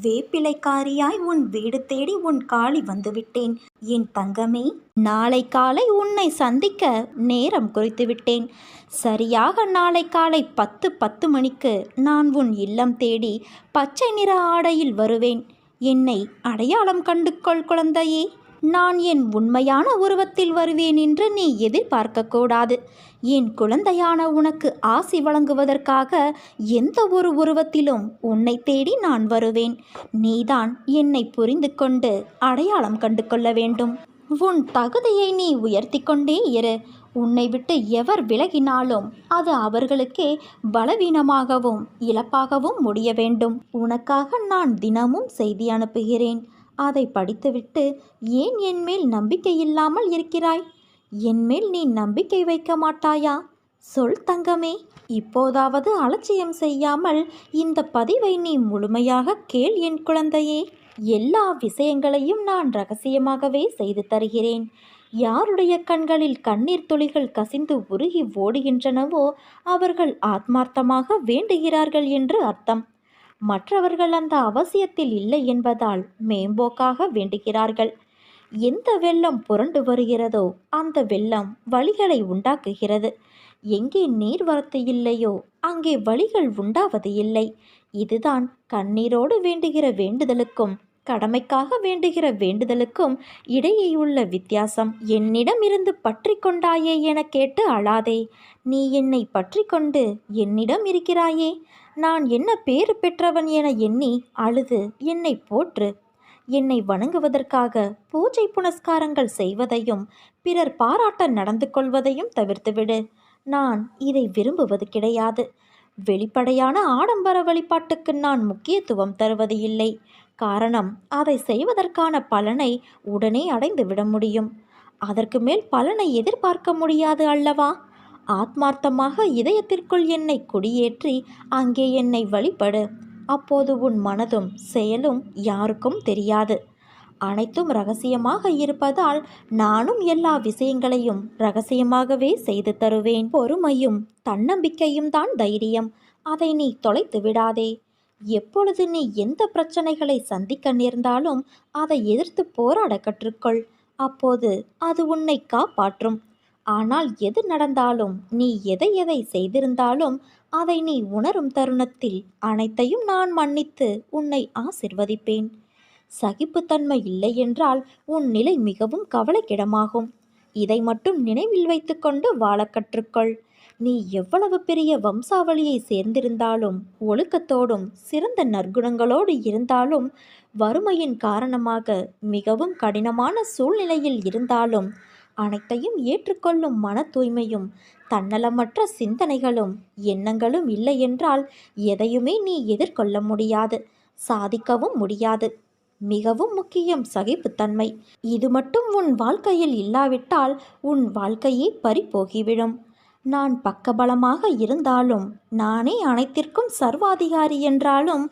வேப்பிலைக்காரியாய் உன் வீடு தேடி உன் காலி வந்துவிட்டேன். என் தங்கமே, நாளை காலை உன்னை சந்திக்க நேரம் குறித்துவிட்டேன். சரியாக நாளை காலை 10:10 மணிக்கு நான் உன் இல்லம் தேடி பச்சை நிற ஆடையில் வருவேன். என்னை அடையாளம் கண்டு கொள் குழந்தையே. நான் என் உண்மையான உருவத்தில் வருவேன் என்று நீ எதிர்பார்க்கக்கூடாது. என் குழந்தையான உனக்கு ஆசி வழங்குவதற்காக எந்த ஒரு உருவத்திலும் உன்னை தேடி நான் வருவேன். நீதான் என்னை புரிந்து கொண்டு அடையாளம் கண்டு கொள்ள வேண்டும். உன் தகுதியை நீ உயர்த்தி கொண்டே இரு. உன்னை விட்டு எவர் விலகினாலும் அது அவர்களுக்கே பலவீனமாகவும் இழப்பாகவும் முடிய வேண்டும். உனக்காக நான் தினமும் செய்தி அனுப்புகிறேன். அதை படித்துவிட்டு ஏன் என்மேல் நம்பிக்கை இல்லாமல் இருக்கிறாய்? என்மேல் நீ நம்பிக்கை வைக்க மாட்டாயா? சொல் தங்கமே. இப்போதாவது அலட்சியம் செய்யாமல் இந்த பதிவை நீ முழுமையாக கேள் என் குழந்தையே. எல்லா விஷயங்களையும் நான் ரகசியமாகவே செய்து தருகிறேன். யாருடைய கண்களில் கண்ணீர் துளிகள் கசிந்து உருகி ஓடுகின்றனவோ அவர்கள் ஆத்மார்த்தமாக வேண்டுகிறார்கள் என்று அர்த்தம். மற்றவர்கள் அந்த அவசியத்தில் இல்லை என்பதால் மேம்போக்காக வேண்டுகிறார்கள். எந்த வெள்ளம் புரண்டு வருகிறதோ அந்த வெள்ளம் வழிகளை உண்டாக்குகிறது. எங்கே நீர்வரத்து இல்லையோ அங்கே வழிகள் உண்டாவது இல்லை. இதுதான் கண்ணீரோடு வேண்டுகிற வேண்டுதலுக்கும் கடமைக்காக வேண்டுகிற வேண்டுதலுக்கும் இடையே உள்ள வித்தியாசம். என்னிடம் இருந்து பற்றி கொண்டாயே என கேட்டு அழாதே. நீ என்னை பற்றி கொண்டு என்னிடம் இருக்கிறாயே. நான் என்ன பேறு பெற்றவன் என எண்ணி அழுது என்னை போற்று. என்னை வணங்குவதற்காக பூஜை புனஸ்காரங்கள் செய்வதையும் பிறர் பாராட்ட நடந்து கொள்வதையும் தவிர்த்துவிடு. நான் இதை விரும்புவது கிடையாது. வெளிப்படையான ஆடம்பர வழிபாட்டுக்கு நான் முக்கியத்துவம் தருவது இல்லை. காரணம், அதை செய்வதற்கான பலனை உடனே அடைந்து விட முடியும். அதற்கு மேல் பலனை எதிர்பார்க்க முடியாது அல்லவா? ஆத்மார்த்தமாக இதயத்திற்குள் என்னை குடியேற்றி அங்கே என்னை வழிபடு. அப்போது உன் மனதும் செயலும் யாருக்கும் தெரியாது. அனைத்தும் ரகசியமாக இருப்பதால் நானும் எல்லா விஷயங்களையும் ரகசியமாகவே செய்து தருவேன். பொறுமையும் தன்னம்பிக்கையும் தான் தைரியம். அதை நீ தொலைத்து விடாதே. எப்பொழுது நீ எந்த பிரச்சனைகளை சந்திக்க நேர்ந்தாலும் அதை எதிர்த்து போராட கற்றுக்கொள். அப்போது அது உன்னை காப்பாற்றும். ஆனால் எது நடந்தாலும் நீ எதை எதை செய்திருந்தாலும் அதை நீ உணரும் தருணத்தில் அனைத்தையும் நான் மன்னித்து உன்னை ஆசிர்வதிப்பேன். சகிப்புத்தன்மை இல்லை என்றால் உன் நிலை மிகவும் கவலைக்கிடமாகும். இதை மட்டும் நினைவில் வைத்துக்கொண்டு வாழ கற்றுக்கொள். நீ எவ்வளவு பெரிய வம்சாவளியை சேர்ந்திருந்தாலும் ஒழுக்கத்தோடும் சிறந்த நற்குணங்களோடு இருந்தாலும் வறுமையின் காரணமாக மிகவும் கடினமான சூழ்நிலையில் இருந்தாலும் அனைத்தையும் ஏற்றுக்கொள்ளும் மன தூய்மையும் தன்னலமற்ற சிந்தனைகளும் எண்ணங்களும் இல்லை என்றால் எதையுமே நீ எதிர்கொள்ள முடியாது, சாதிக்கவும் முடியாது. மிகவும் முக்கியம் சகிப்புத்தன்மை. இது மட்டும் உன் வாழ்க்கையில் இல்லாவிட்டால் உன் வாழ்க்கையே பறிபோகிவிடும். நான் பக்கபலமாக இருந்தாலும், நானே அனைத்திற்கும் சர்வாதிகாரி என்றாலும்,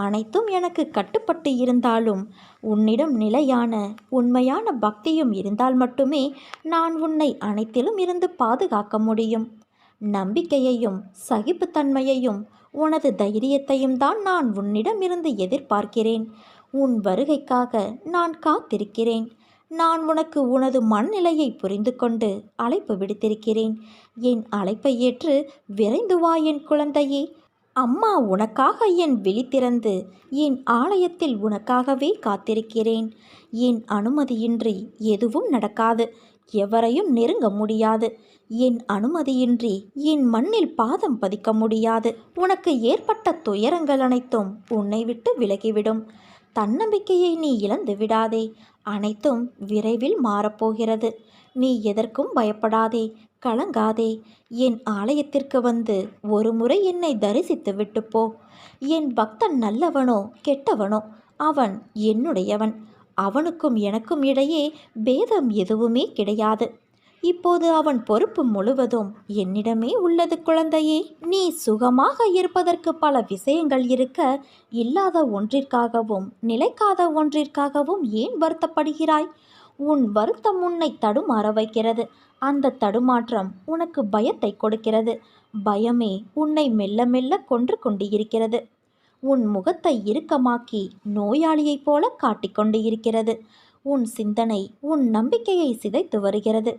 அனைத்தும் எனக்கு கட்டுப்பட்டு இருந்தாலும் உன்னிடம் நிலையான உண்மையான பக்தியும் இருந்தால் மட்டுமே நான் உன்னை அனைத்திலும் இருந்து பாதுகாக்க முடியும். நம்பிக்கையையும் சகிப்புத்தன்மையையும் உனது தைரியத்தையும் தான் நான் உன்னிடமிருந்து எதிர்பார்க்கிறேன். உன் வருகைக்காக நான் காத்திருக்கிறேன். நான் உனக்கு உனது மனநிலையை புரிந்து கொண்டு அழைப்பு விடுத்திருக்கிறேன். என் அழைப்பை ஏற்று விரைந்து வா என் குழந்தையே. அம்மா உனக்காக என் விழி திறந்து என் ஆலயத்தில் உனக்காகவே காத்திருக்கிறேன். என் அனுமதியின்றி எதுவும் நடக்காது. எவரையும் நெருங்க முடியாது. என் அனுமதியின்றி என் மண்ணில் பாதம் பதிக்க முடியாது. உனக்கு ஏற்பட்ட துயரங்கள் அனைத்தும் உன்னை விட்டு விலகிவிடும். தன்னம்பிக்கையை நீ இழந்து விடாதே. அனைத்தும் விரைவில் மாறப்போகிறது. நீ எதற்கும் பயப்படாதே, கலங்காதே. என் ஆலயத்திற்கு வந்து ஒரு முறை என்னை தரிசித்து விட்டு போ. என் பக்தன் நல்லவனோ கெட்டவனோ அவன் என்னுடையவன். அவனுக்கும் எனக்கும் இடையே பேதம் எதுவுமே கிடையாது. இப்போது அவன் பொறுப்பு முழுவதும் என்னிடமே உள்ளது குழந்தையே. நீ சுகமாக இருப்பதற்கு பல விஷயங்கள் இருக்க, இல்லாத ஒன்றிற்காகவும் நிலைக்காத ஒன்றிற்காகவும் ஏன் வருத்தப்படுகிறாய்? உன் வருத்தம் உன்னை தடுமாற வைக்கிறது. அந்த தடுமாற்றம் உனக்கு பயத்தை கொடுக்கிறது. பயமே உன்னை மெல்ல மெல்ல கொன்று கொண்டு இருக்கிறது. உன் முகத்தை இறுக்கமாக்கி நோயாளியைப் போல காட்டிக்கொண்டு இருக்கிறது. உன் சிந்தனை உன் நம்பிக்கையை சிதைத்து வருகிறது.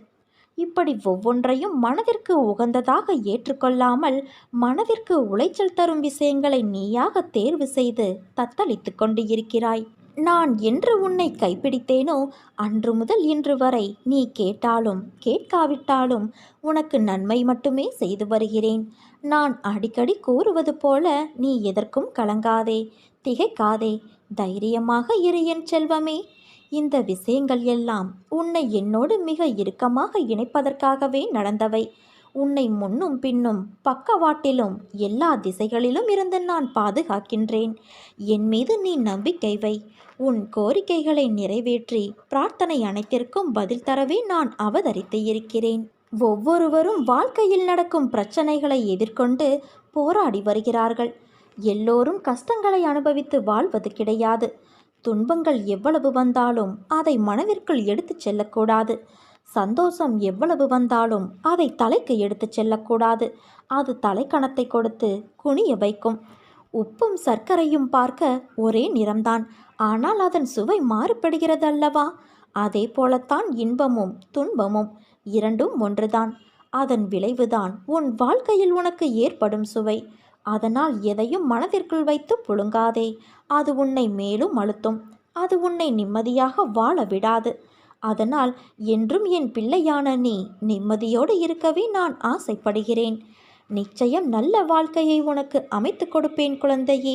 இப்படி ஒவ்வொன்றையும் மனதிற்கு உகந்ததாக ஏற்றுக்கொள்ளாமல் மனதிற்கு உளைச்சல் தரும் விஷயங்களை நீயாக தேர்வு செய்து தத்தளித்து கொண்டு இருக்கிறாய். நான் என்று உன்னை கைப்பிடித்தேனோ அன்று முதல் இன்று வரை நீ கேட்டாலும் கேட்காவிட்டாலும் உனக்கு நன்மை மட்டுமே செய்து வருகிறேன். நான் அடிக்கடி கூறுவது போல நீ எதற்கும் கலங்காதே, திகைக்காதே, தைரியமாக இரு என் செல்வமே. இந்த விஷயங்கள் எல்லாம் உன்னை என்னோடு மிக இறுக்கமாக இணைப்பதற்காகவே நடந்தவை. உன்னை முன்னும் பின்னும் பக்கவாட்டிலும் எல்லா திசைகளிலும் இருந்து நான் பாதுகாக்கின்றேன். என் மீது நீ நம்பிக்கை வை. உன் கோரிக்கைகளை நிறைவேற்றி பிரார்த்தனை அனைத்திற்கும் பதில் தரவே நான் அவதரித்து இருக்கிறேன். ஒவ்வொருவரும் வாழ்க்கையில் நடக்கும் பிரச்சனைகளை எதிர்கொண்டு போராடி வருகிறார்கள். எல்லோரும் கஷ்டங்களை அனுபவித்து வாழ்வது கிடையாது. துன்பங்கள் எவ்வளவு வந்தாலும் அதை மனதிற்குள் எடுத்துச் செல்லக்கூடாது. சந்தோஷம் எவ்வளவு வந்தாலும் அதை தலைக்கு எடுத்துச் செல்லக்கூடாது. அது தலைக்கணத்தை கொடுத்து குனிய வைக்கும். உப்பும் சர்க்கரையும் பார்க்க ஒரே நிறம்தான், ஆனால் அதன் சுவை மாறுபடுகிறது அல்லவா? அதே போலத்தான் இன்பமும் துன்பமும் இரண்டும் ஒன்றுதான். அதன் விளைவுதான் உன் வாழ்க்கையில் உனக்கு ஏற்படும் சுவை. அதனால் எதையும் மனதிற்குள் வைத்து புழுங்காதே. அது உன்னை மேலும் அழுத்தும். அது உன்னை நிம்மதியாக வாழ விடாது. அதனால் என்றும் என் பிள்ளையான நீ நிம்மதியோடு இருக்கவே நான் ஆசைப்படுகிறேன். நிச்சயம் நல்ல வாழ்க்கையை உனக்கு அமைத்து கொடுப்பேன் குழந்தையே.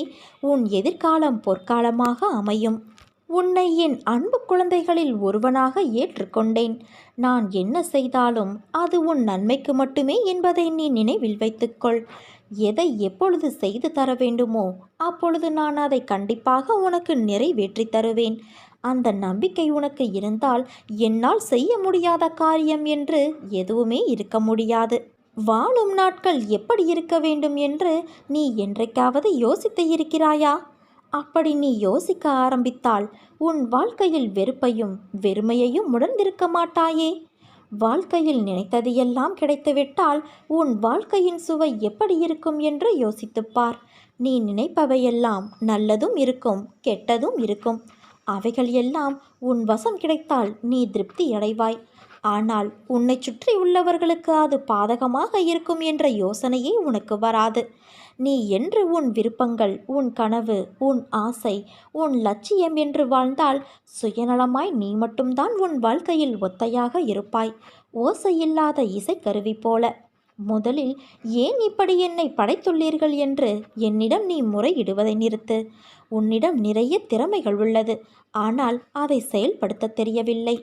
உன் எதிர்காலம் பொற்காலமாக அமையும். உன்னை என் அன்பு குழந்தைகளில் ஒருவனாக ஏற்றுக்கொண்டேன். நான் என்ன செய்தாலும் அது உன் நன்மைக்கு மட்டுமே என்பதை நீ நினைவில் வைத்துக்கொள். எதை எப்பொழுது செய்து தர வேண்டுமோ அப்பொழுது நான் அதை கண்டிப்பாக உனக்கு நிறைவேற்றி தருவேன். அந்த நம்பிக்கை உனக்கு இருந்தால் என்னால் செய்ய முடியாத காரியம் என்று எதுவுமே இருக்க முடியாது. வாழும் நாட்கள் எப்படி இருக்க வேண்டும் என்று நீ என்றைக்காவது யோசித்து இருக்கிறாயா? அப்படி நீ யோசிக்க ஆரம்பித்தால் உன் வாழ்க்கையில் வெறுப்பையும் வெறுமையையும் உணர்ந்திருக்க மாட்டாயே. வாழ்க்கையில் நினைத்தது எல்லாம் கிடைத்துவிட்டால் உன் வாழ்க்கையின் சுவை எப்படி இருக்கும் என்று யோசித்துப்பார். நீ நினைப்பவையெல்லாம் நல்லதும் இருக்கும், கெட்டதும் இருக்கும். அவைகள் எல்லாம் உன் வசம் கிடைத்தால் நீ திருப்தி அடைவாய். ஆனால் உன்னை சுற்றி உள்ளவர்களுக்கு அது பாதகமாக இருக்கும் என்ற யோசனையே உனக்கு வராது. நீ என்று உன் விருப்பங்கள், உன் கனவு, உன் ஆசை, உன் லட்சியம் என்று வாழ்ந்தால் சுயநலமாய் நீ மட்டும்தான் உன் வாழ்க்கையில் ஒத்தையாக இருப்பாய், ஓசையில்லாத இசைக்கருவி போல. முதலில் ஏன் இப்படி என்னை படைத்துள்ளீர்கள் என்று என்னிடம் நீ முறையிடுவதை நிறுத்து. உன்னிடம் நிறைய திறமைகள் உள்ளது, ஆனால் அதை செயல்படுத்த தெரியவில்லை.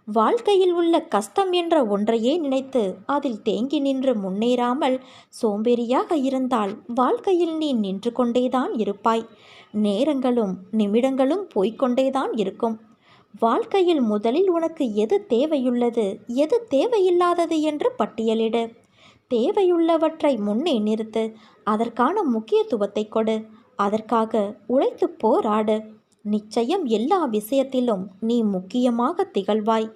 வாழ்க்கையில் உள்ள கஷ்டம் என்ற ஒன்றையே நினைத்து அதில் தேங்கி நின்று முன்னேறாமல் சோம்பேறியாக இருந்தால் வாழ்க்கையில் நீ நின்று கொண்டேதான் இருப்பாய். நேரங்களும் நிமிடங்களும் போய்கொண்டேதான் இருக்கும். வாழ்க்கையில் முதலில் உனக்கு எது தேவையுள்ளது, எது தேவையில்லாதது என்று பட்டியலிடு. தேவையுள்ளவற்றை முன்னே நிறுத்து. அதற்கான முக்கியத்துவத்தை கொடு. அதற்காக உழைத்து போராடு. நிச்சயம் எல்லா விஷயத்திலும் நீ முக்கியமாக திகழ்வாய்.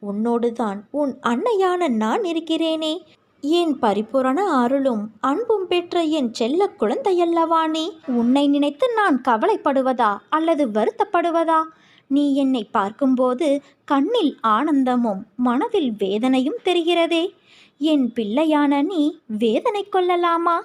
உன்னோடுதான் உன் அன்னையான நான் இருக்கிறேனே. என் பரிபூரண அருளும் அன்பும் பெற்ற என் செல்ல குழந்தையல்லவா நீ. உன்னை நினைத்து நான் கவலைப்படுவதா அல்லது வருத்தப்படுவதா? நீ என்னை பார்க்கும்போது கண்ணில் ஆனந்தமும் மனதில் வேதனையும் தெரிகிறதே. என் பிள்ளையான நீ வேதனை கொள்ளலாமா?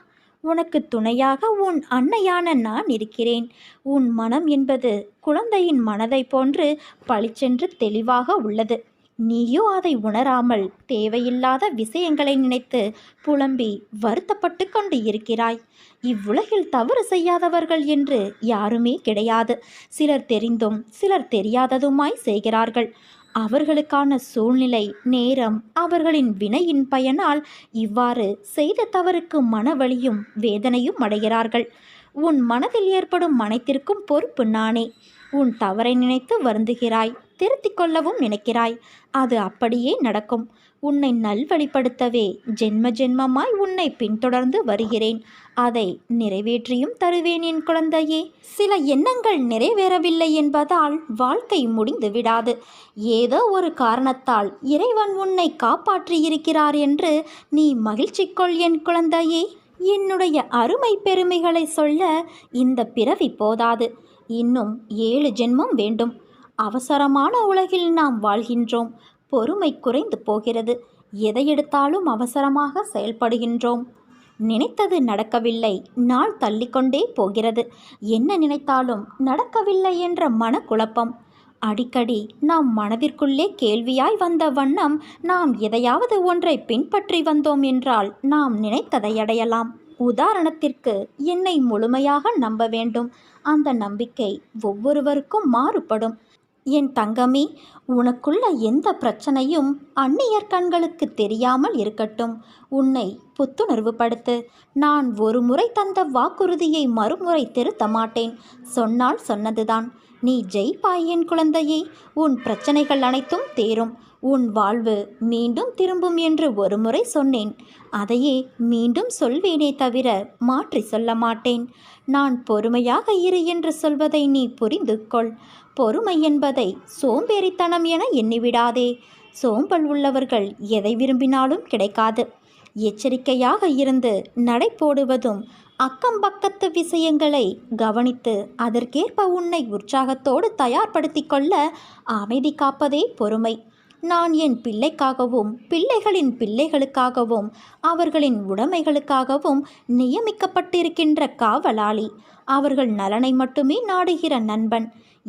உனக்கு துணையாக உன் அன்னையான நான் இருக்கிறேன். உன் மனம் என்பது குழந்தையின் மனதை போன்று பளிச்சென்று தெளிவாக உள்ளது. நீயோ அதை உணராமல் தேவையில்லாத விஷயங்களை நினைத்து புலம்பி வருத்தப்பட்டு கொண்டு இருக்கிறாய். இவ்வுலகில் தவறு செய்யாதவர்கள் என்று யாருமே கிடையாது. சிலர் தெரிந்தும் சிலர் தெரியாததுமாய் செய்கிறார்கள். அவர்களுக்கான சூழ்நிலை, நேரம், அவர்களின் வினையின் பயனால் இவ்வாறு செய்த தவறுக்கு மனவலியும் வேதனையும் அடைகிறார்கள். உன் மனதில் ஏற்படும் அனைத்திற்கும் பொறுப்பு நானே. உன் தவறை நினைத்து வருந்துகிறாய், திருத்திக் கொள்ளவும் நினைக்கிறாய். அது அப்படியே நடக்கும். உன்னை நல்வழிப்படுத்தவே ஜென்ம ஜென்மமாய் உன்னை பின்தொடர்ந்து வருகிறேன். அதை நிறைவேற்றியும் தருவேன் என் குழந்தையே. சில எண்ணங்கள் நிறைவேறவில்லை என்பதால் வாழ்க்கை முடிந்து விடாது. ஏதோ ஒரு காரணத்தால் இறைவன் உன்னை காப்பாற்றியிருக்கிறார் என்று நீ மகிழ்ச்சி கொள் என் குழந்தையே. என்னுடைய அருமை பெருமைகளை சொல்ல இந்த பிறவி போதாது. இன்னும் 7 ஜென்மம் வேண்டும். அவசரமான உலகில் நாம் வாழ்கின்றோம். பொறுமை குறைந்து போகிறது. எதை எடுத்தாலும் அவசரமாக செயல்படுகின்றோம். நினைத்தது நடக்கவில்லை. நாள் தள்ளிக்கொண்டே போகிறது. என்ன நினைத்தாலும் நடக்கவில்லை என்ற மனக்குழப்பம். அடிக்கடி நாம் மனதிற்குள்ளே கேள்வியாய் வந்த வண்ணம் நாம் எதையாவது ஒன்றை பின்பற்றி வந்தோம் என்றால் நாம் நினைத்ததை அடையலாம். உதாரணத்திற்கு, என்னை முழுமையாக நம்ப வேண்டும். அந்த நம்பிக்கை ஒவ்வொருவருக்கும் மாறுபடும். என் தங்கமே, உனக்குள்ள எந்த பிரச்சனையும் அந்நியர் கண்களுக்கு தெரியாமல் இருக்கட்டும். உன்னை புத்துணர்வு படுத்து. நான் ஒரு முறை தந்த வாக்குறுதியை மறுமுறை திருத்த மாட்டேன். சொன்னால் சொன்னதுதான். நீ ஜெயிப்பாய் என் குழந்தையே. உன் பிரச்சனைகள் அனைத்தும் தேரும். உன் வாழ்வு மீண்டும் திரும்பும் என்று ஒரு முறை சொன்னேன். அதையே மீண்டும் சொல்வேனே தவிர மாற்றி சொல்ல மாட்டேன். நான் பொறுமையாக இரு என்று சொல்வதை நீ புரிந்து கொள். பொறுமை என்பதை சோம்பேறித்தனம் என எண்ணிவிடாதே. சோம்பல் உள்ளவர்கள் எதை விரும்பினாலும் கிடைக்காது. எச்சரிக்கையாக இருந்து நடை போடுவதும், அக்கம் பக்கத்து விஷயங்களை கவனித்து அதற்கேற்ப உன்னை உற்சாகத்தோடு தயார்படுத்தி கொள்ள அமைதி காப்பதே பொறுமை. நான் என் பிள்ளைக்காகவும் பிள்ளைகளின் பிள்ளைகளுக்காகவும் அவர்களின் உடைமைகளுக்காகவும் நியமிக்கப்பட்டிருக்கின்ற காவலாளி. அவர்கள் நலனை மட்டுமே நாடுகிற நண்பன்.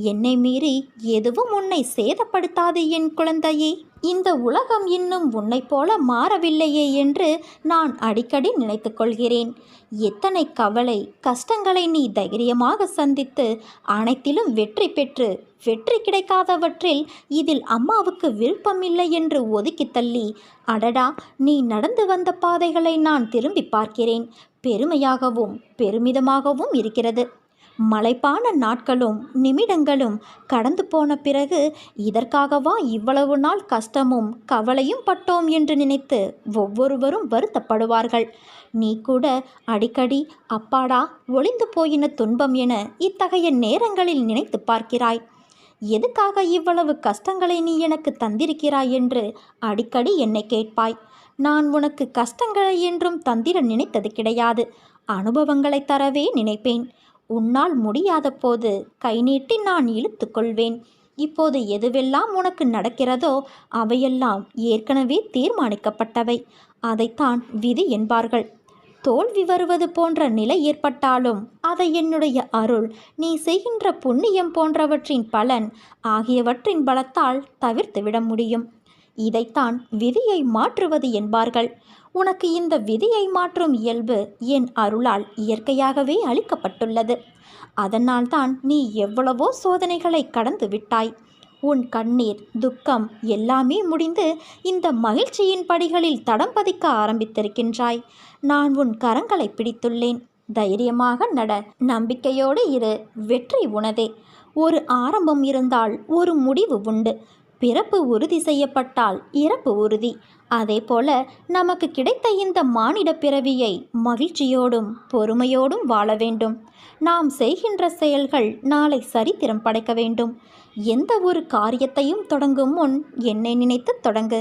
என்னை மீறி எதுவும் உன்னை சேதப்படுத்தாது என் குழந்தையே. இந்த உலகம் இன்னும் உன்னைப் போல மாறவில்லையே என்று நான் அடிக்கடி நினைத்து கொள்கிறேன். எத்தனை கவலை கஷ்டங்களை நீ தைரியமாக சந்தித்து அனைத்திலும் வெற்றி பெற்று, வெற்றி கிடைக்காதவற்றில் இதில் அம்மாவுக்கு விருப்பமில்லை என்று ஒதுக்கி தள்ளி, அடடா, நீ நடந்து வந்த பாதைகளை நான் திரும்பி பார்க்கிறேன். பெருமையாகவும் பெருமிதமாகவும் இருக்கிறது. மலைப்பான நாட்களும் நிமிடங்களும் கடந்து போன பிறகு இதற்காகவா இவ்வளவு நாள் கஷ்டமும் கவலையும் பட்டோம் என்று நினைத்து ஒவ்வொருவரும் வருத்தப்படுவார்கள். நீ கூட அடிக்கடி அப்பாடா, ஒளிந்து போயின துன்பம் என இத்தகைய நேரங்களில் நினைத்து பார்க்கிறாய். எதுக்காக இவ்வளவு கஷ்டங்களை நீ எனக்கு தந்திருக்கிறாய் என்று அடிக்கடி என்னை கேட்பாய். நான் உனக்கு கஷ்டங்களை என்றும் தந்திர நினைத்தது கிடையாது. அனுபவங்களை தரவே நினைப்பேன். உன்னால் முடியாத போது கை நீட்டி நான் இழுத்து கொள்வேன். இப்போது எதுவெல்லாம் உனக்கு நடக்கிறதோ அவையெல்லாம் ஏற்கனவே தீர்மானிக்கப்பட்டவை. அதைத்தான் விதி என்பார்கள். தோல்வி வருவது போன்ற நிலை ஏற்பட்டாலும் அதை என்னுடைய அருள், நீ செய்கின்ற புண்ணியம் போன்றவற்றின் பலன் ஆகியவற்றின் பலத்தால் தவிர்த்துவிட முடியும். இதைத்தான் விதியை மாற்றுவது என்பார்கள். உனக்கு இந்த விதியை மாற்றும் இயல்பு என் அருளால் இயற்கையாகவே அளிக்கப்பட்டுள்ளது. அதனால்தான் நீ எவ்வளவோ சோதனைகளை கடந்து விட்டாய். உன் கண்ணீர், துக்கம் எல்லாமே முடிந்து இந்த மகிழ்ச்சியின் படிகளில் தடம் பதிக்க ஆரம்பித்திருக்கின்றாய். நான் உன் கரங்களை பிடித்துள்ளேன். தைரியமாக நட. நம்பிக்கையோடு இரு. வெற்றி உனதே. ஒரு ஆரம்பம் இருந்தால் ஒரு முடிவு உண்டு. பிறப்பு உறுதி செய்யப்பட்டால் இறப்பு உறுதி. அதேபோல நமக்கு கிடைத்த இந்த மானிட பிறவியை மகிழ்ச்சியோடும் பொறுமையோடும் வாழ வேண்டும். நாம் செய்கின்ற செயல்கள் நாளை சரித்திரம் படைக்க வேண்டும். எந்த ஒரு காரியத்தையும் தொடங்கும் முன் என்னை நினைத்து தொடங்கு.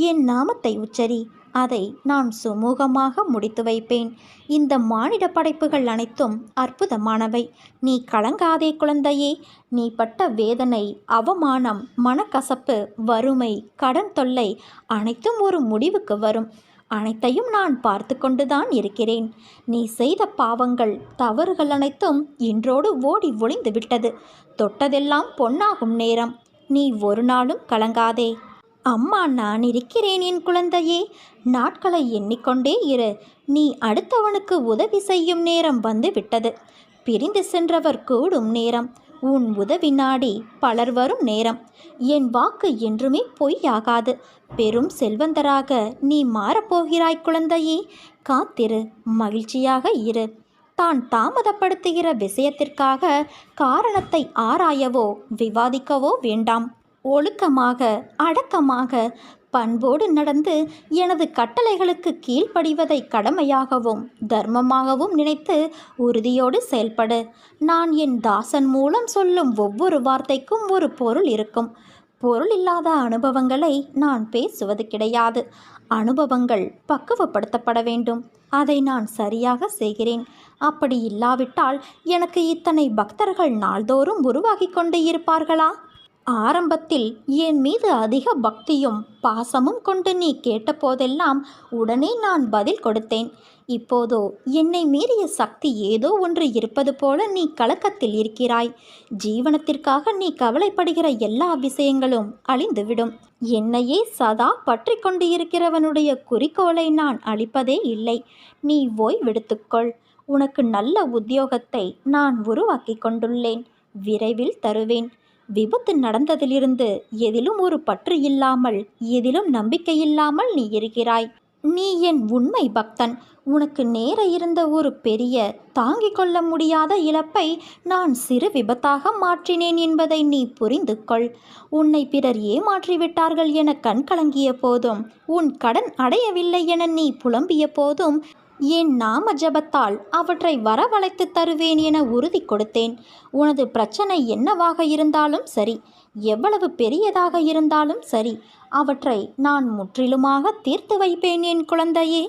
என் நாமத்தை உச்சரி. அதை நான் சுமூகமாக முடித்து வைப்பேன். இந்த மானிட படைப்புகள் அனைத்தும் அற்புதமானவை. நீ கலங்காதே குழந்தையே. நீ பட்ட வேதனை, அவமானம், மனக்கசப்பு, வறுமை, கடன் தொல்லை அனைத்தும் ஒரு முடிவுக்கு வரும். அனைத்தையும் நான் பார்த்து கொண்டுதான் இருக்கிறேன். நீ செய்த பாவங்கள், தவறுகள் அனைத்தும் இன்றோடு ஓடி ஒளிந்து விட்டது. தொட்டதெல்லாம் பொன்னாகும் நேரம். நீ ஒரு நாளும் கலங்காதே. அம்மா நான் இருக்கிறேன் என் குழந்தையே. நாட்களை எண்ணிக்கொண்டே இரு. நீ அடுத்தவனுக்கு உதவி செய்யும் நேரம் வந்து விட்டது. பிரிந்து சென்றவர் கூடும் நேரம். உன் உதவி நாடி பலர் வரும் நேரம். என் வாக்கு என்றுமே பொய்யாகாது. பெரும் செல்வந்தராக நீ மாறப்போகிறாய் குழந்தையே. காத்திரு, மகிழ்ச்சியாக இரு. தான் தாமதப்படுத்துகிற விஷயத்திற்காக காரணத்தை ஆராயவோ விவாதிக்கவோ வேண்டாம். ஒழுக்கமாக, அடக்கமாக, பண்போடு நடந்து எனது கட்டளைகளுக்கு கீழ்ப்படிவதை கடமையாகவும் தர்மமாகவும் நினைத்து உறுதியோடு செயல்படு. நான் என் தாசன் மூலம் சொல்லும் ஒவ்வொரு வார்த்தைக்கும் ஒரு பொருள் இருக்கும். பொருள் இல்லாத அனுபவங்களை நான் பேசுவது கிடையாது. அனுபவங்கள் பக்குவப்படுத்தப்பட வேண்டும். அதை நான் சரியாக செய்கிறேன். அப்படி இல்லாவிட்டால் எனக்கு இத்தனை பக்தர்கள் நாள்தோறும் உருவாகி கொண்டு இருப்பார்களா? ஆரம்பத்தில் என் மீது அதிக பக்தியும் பாசமும் கொண்டு நீ கேட்டபோதெல்லாம் உடனே நான் பதில் கொடுத்தேன். இப்போதோ என்னை மீறிய சக்தி ஏதோ ஒன்று இருப்பது போல நீ கலக்கத்தில் இருக்கிறாய். ஜீவனத்திற்காக நீ கவலைப்படுகிற எல்லா விஷயங்களும் அழிந்துவிடும். என்னையே சதா பற்றி கொண்டு இருக்கிறவனுடைய குறிக்கோளை நான் அழிப்பதே இல்லை. நீ ஓய்வெடுத்துக்கொள். உனக்கு நல்ல உத்தியோகத்தை நான் உருவாக்கி கொண்டுள்ளேன். விரைவில் தருவேன். விபத்து நடந்ததிலிருந்து எதிலும் ஒரு பற்று இல்லாமல், எதிலும் நம்பிக்கையில்லாமல் நீ இருக்கிறாய். நீ என் உண்மை பக்தன். உனக்கு நேர இருந்த ஒரு பெரிய தாங்கிக் கொள்ள முடியாத இழப்பை நான் சிறு விபத்தாக மாற்றினேன் என்பதை நீ புரிந்து கொள். உன்னை பிறர் ஏமாற்றிவிட்டார்கள் என கண்கலங்கிய போதும், உன் கடன் அடையவில்லை என நீ புலம்பிய போதும், என் நாம ஜபத்தால் அவற்றை வரவழைத்து தருவேன் என உறுதி கொடுத்தேன். உனது பிரச்சனை என்னவாக இருந்தாலும் சரி, எவ்வளவு பெரியதாக இருந்தாலும் சரி, அவற்றை நான் முற்றிலுமாக தீர்த்து வைப்பேன் என் குழந்தையே.